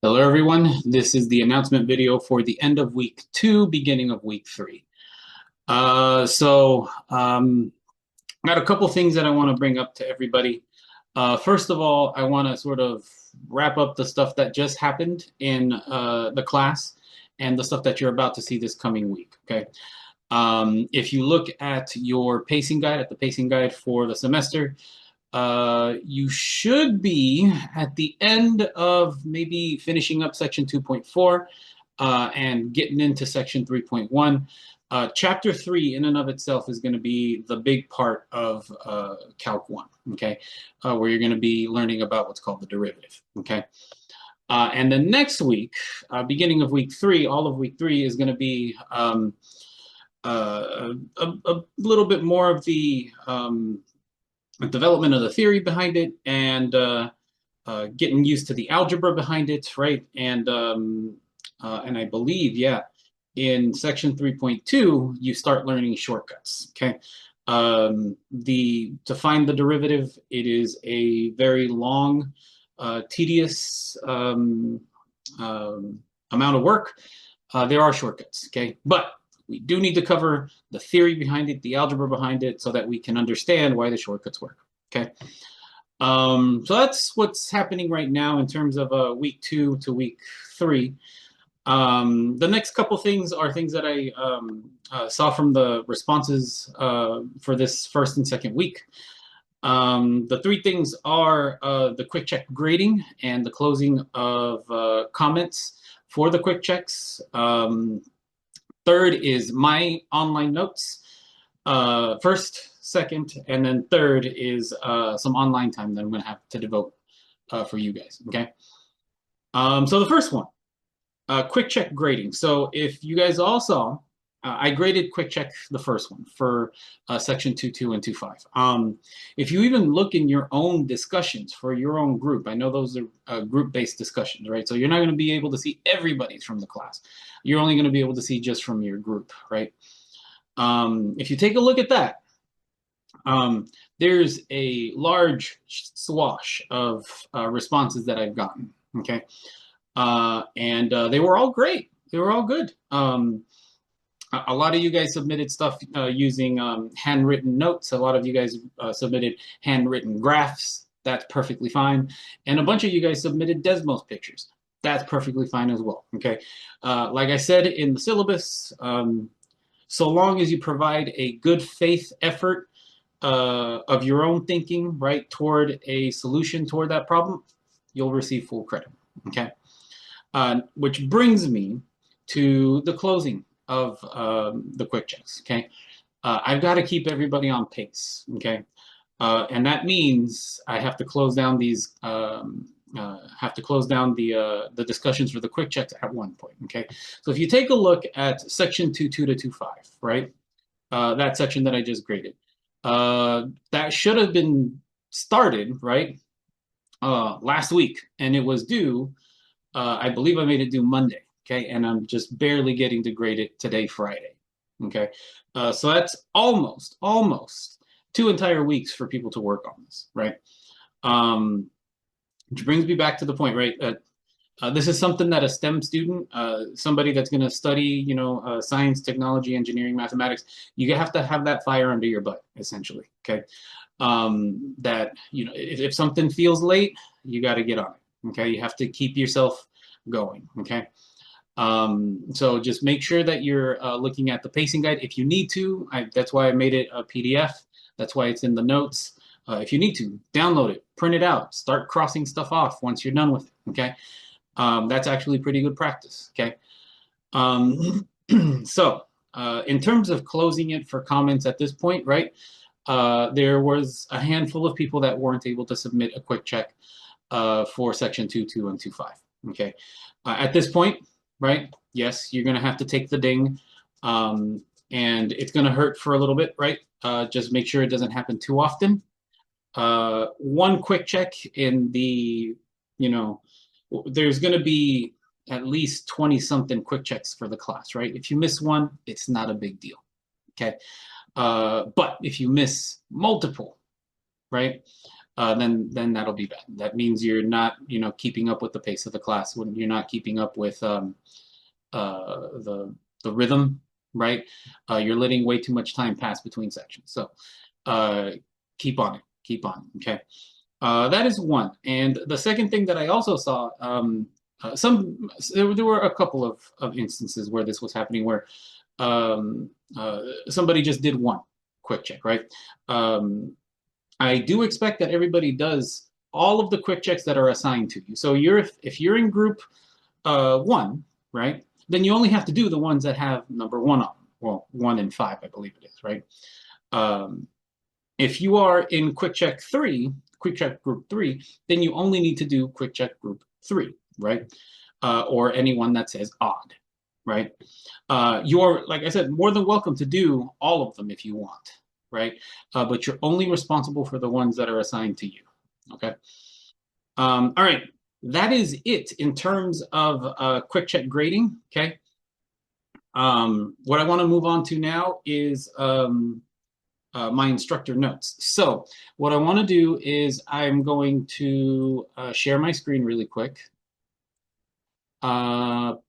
Hello, everyone. This is the announcement video for the end of week 2, beginning of week 3. I got a couple things that I want to bring up to everybody. First of all, I want to sort of wrap up the stuff that just happened in the class and the stuff that you're about to see this coming week. Okay. If you look at your pacing guide, at the pacing guide for the semester, you should be at the end of maybe finishing up section 2.4 and getting into section 3.1. Chapter 3 in and of itself is going to be the big part of Calc 1, okay, where you're going to be learning about what's called the derivative, okay? And then next week, beginning of week 3, all of week 3 is going to be a little bit more of the development of the theory behind it and getting used to the algebra behind it, right? And I believe, yeah, in section 3.2, you start learning shortcuts, okay? To find the derivative, it is a very long, tedious amount of work. There are shortcuts, okay? But we do need to cover the theory behind it, the algebra behind it, so that we can understand why the shortcuts work, okay? So that's what's happening right now in terms of week 2 to week 3. The next couple things are things that I saw from the responses for this first and second week. The three things are the quick check grading and the closing of comments for the quick checks. Third is my online notes. First, second, and then third is some online time that I'm going to have to devote for you guys, okay? So the first one, quick check grading. So if you guys all saw, I graded quick check the first one for section 2.2 and 2.5. If you even look in your own discussions for your own group, I know those are group-based discussions, right? So you're not going to be able to see everybody's from the class. You're only going to be able to see just from your group, right? If you take a look at that, there's a large swash of responses that I've gotten, okay? And they were all great. They were all good. A lot of you guys submitted stuff using handwritten notes. A lot of you guys submitted handwritten graphs. That's perfectly fine. And a bunch of you guys submitted Desmos pictures. That's perfectly fine as well, okay? Like I said in the syllabus, so long as you provide a good faith effort of your own thinking, right, toward a solution toward that problem, you'll receive full credit, okay? Which brings me to the closing of the quick checks, okay? I've got to keep everybody on pace, okay? And that means I have to close down these, the discussions for the quick checks at one point, okay? So if you take a look at section 2.2 to 2.5, right? That section that I just graded, that should have been started, right? Last week, and it was due, I believe I made it due Monday, okay? And I'm just barely getting to grade it today, Friday, okay? So that's almost 2 entire weeks for people to work on this, right? Which brings me back to the point, right? This is something that a STEM student, somebody that's going to study, you know, science, technology, engineering, mathematics, you have to have that fire under your butt, essentially, okay? That, you know, if something feels late, you got to get on it, okay? You have to keep yourself going, okay? So just make sure that you're looking at the pacing guide. If you need to, that's why I made it a PDF. That's why it's in the notes. If you need to, download it, print it out, start crossing stuff off once you're done with it, okay? That's actually pretty good practice, okay? So in terms of closing it for comments at this point, right, there was a handful of people that weren't able to submit a quick check for section 2.2 and 2.5, okay? At this point, right, yes, you're going to have to take the ding, and it's going to hurt for a little bit, right? Just make sure it doesn't happen too often. One quick check in the, you know, there's going to be at least 20-something quick checks for the class, right? If you miss one, it's not a big deal, okay? But if you miss multiple, right, then that'll be bad. That means you're not, keeping up with the pace of the class. When you're not keeping up with the rhythm, right? You're letting way too much time pass between sections. So keep on it. Keep on. Okay. That is one. And the second thing that I also saw, there were a couple of instances where this was happening, where somebody just did one quick check, right? I do expect that everybody does all of the quick checks that are assigned to you. So if you're in group 1, right, then you only have to do the ones that have number 1 on them. Well, 1 and 5, I believe it is, right? If you are in quick check group 3, then you only need to do quick check group 3, right? Or anyone that says odd, right? You're, like I said, more than welcome to do all of them if you want, right? But you're only responsible for the ones that are assigned to you, okay? All right, that is it in terms of quick check grading, okay? What I want to move on to now is my instructor notes. So what I want to do is I'm going to share my screen really quick. Bam,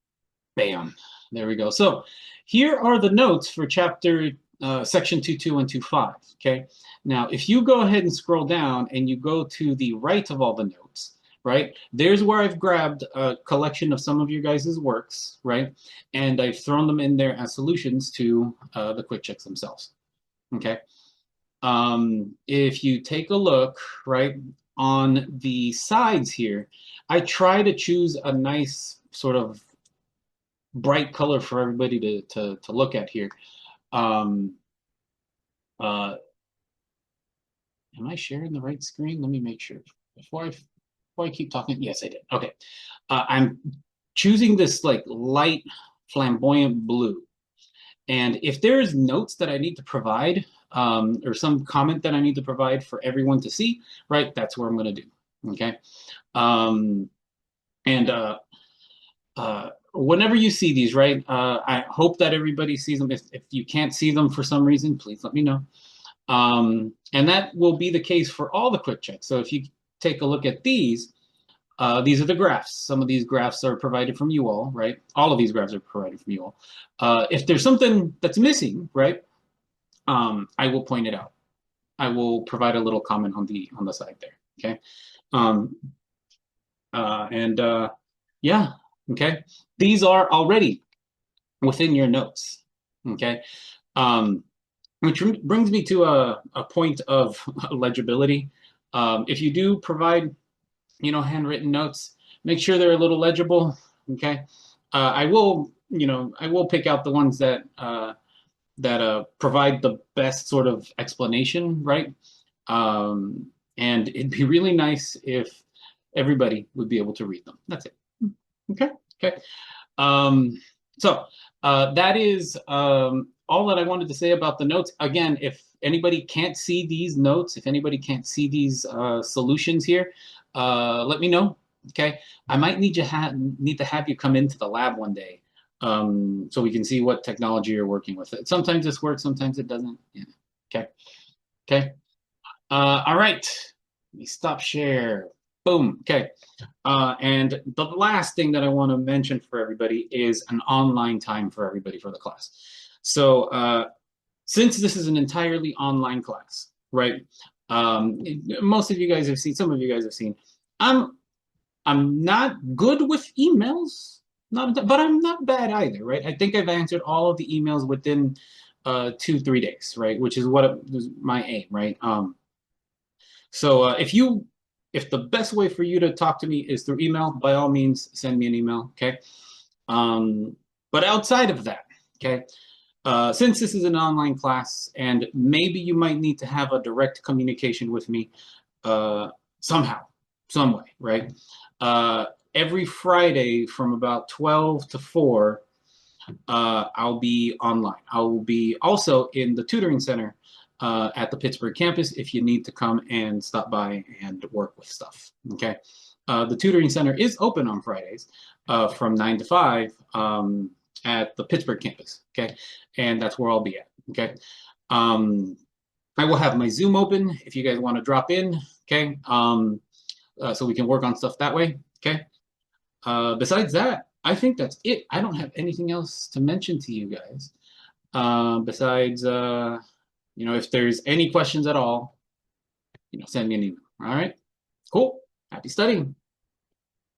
there we go. So here are the notes for chapter section 2.2 and 2.5, okay? Now, if you go ahead and scroll down and you go to the right of all the notes, right, there's where I've grabbed a collection of some of your guys' works, right, and I've thrown them in there as solutions to the quick checks themselves, okay? If you take a look, right, on the sides here, I try to choose a nice sort of bright color for everybody to look at here. Am I sharing the right screen? Let me make sure. Before I keep talking, yes, I did. Okay. I'm choosing this like light flamboyant blue. And if there's notes that I need to provide, or some comment that I need to provide for everyone to see, right, that's what I'm going to do, okay? Whenever you see these, right, I hope that everybody sees them. If you can't see them for some reason, please let me know. And that will be the case for all the quick checks. So if you take a look at these are the graphs. Some of these graphs are provided from you all, right? All of these graphs are provided from you all. If there's something that's missing, right, I will point it out. I will provide a little comment on the side there, okay? Yeah, okay? These are already within your notes, okay? Which brings me to a point of legibility. If you do provide, handwritten notes, make sure they're a little legible, okay? I will pick out the ones that provide the best sort of explanation, right? And it'd be really nice if everybody would be able to read them. That's it. Okay. Okay. So that is all that I wanted to say about the notes. Again, if anybody can't see these notes, if anybody can't see these solutions here, let me know. Okay. I might need to have you come into the lab one day. So we can see what technology you're working with. Sometimes this works, sometimes it doesn't. Yeah. Okay. Okay. All right. Let me stop share. Boom. Okay. And the last thing that I want to mention for everybody is an online time for everybody for the class. So since this is an entirely online class, right? Most of you guys have seen, some of you guys have seen, I'm not good with emails. But I'm not bad either, right? I think I've answered all of the emails within 2-3 days, right? Which is what was my aim, right? So if the best way for you to talk to me is through email, by all means, send me an email, okay? But outside of that, okay, since this is an online class and maybe you might need to have a direct communication with me somehow, some way, right? Every Friday from about 12 to 4, I'll be online. I will be also in the tutoring center at the Pittsburgh campus if you need to come and stop by and work with stuff, okay? The tutoring center is open on Fridays from 9 to 5 at the Pittsburgh campus, okay? And that's where I'll be at, okay? I will have my Zoom open if you guys want to drop in. Okay. So we can work on stuff that way. Okay. Besides that, I think that's it. I don't have anything else to mention to you guys. Besides, if there's any questions at all, send me an email. All right. Cool. Happy studying.